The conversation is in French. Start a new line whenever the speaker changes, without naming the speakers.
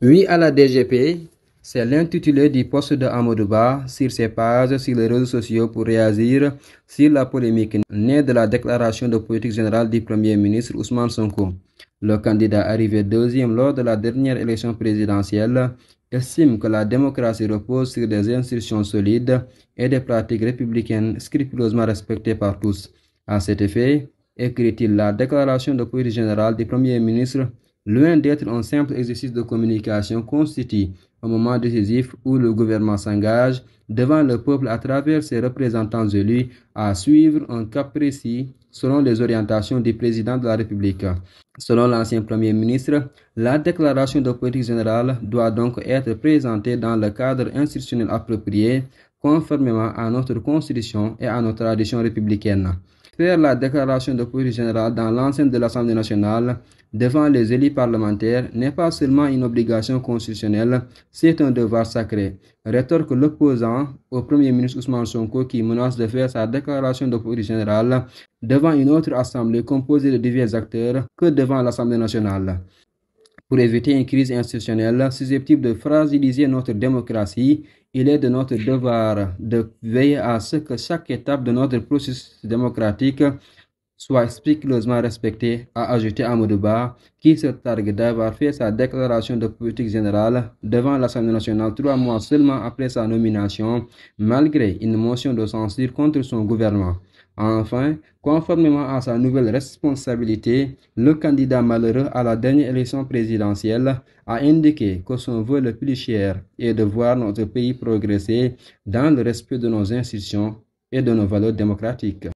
Oui à la DGP, c'est l'intitulé du poste de Amadou Ba sur ses pages sur les réseaux sociaux pour réagir sur la polémique née de la déclaration de politique générale du Premier ministre Ousmane Sonko. Le candidat arrivé deuxième lors de la dernière élection présidentielle estime que la démocratie repose sur des institutions solides et des pratiques républicaines scrupuleusement respectées par tous. À cet effet, écrit-il, la déclaration de politique générale du Premier ministre, loin d'être un simple exercice de communication, constitue un moment décisif où le gouvernement s'engage devant le peuple à travers ses représentants élus à suivre un cap précis selon les orientations du président de la République. Selon l'ancien Premier ministre, la déclaration de politique générale doit donc être présentée dans le cadre institutionnel approprié, conformément à notre Constitution et à nos traditions républicaines. Faire la déclaration de politique générale dans l'enceinte de l'Assemblée nationale devant les élus parlementaires n'est pas seulement une obligation constitutionnelle, c'est un devoir sacré. Rétorque l'opposant au Premier ministre Ousmane Sonko qui menace de faire sa déclaration de politique générale devant une autre assemblée composée de divers acteurs que devant l'Assemblée nationale. Pour éviter une crise institutionnelle susceptible de fragiliser notre démocratie, il est de notre devoir de veiller à ce que chaque étape de notre processus démocratique soit scrupuleusement respectée, a ajouté Amadou Ba, qui se targue d'avoir fait sa déclaration de politique générale devant l'Assemblée nationale 3 mois seulement après sa nomination, malgré une motion de censure contre son gouvernement. Enfin, conformément à sa nouvelle responsabilité, le candidat malheureux à la dernière élection présidentielle a indiqué que son vœu le plus cher est de voir notre pays progresser dans le respect de nos institutions et de nos valeurs démocratiques.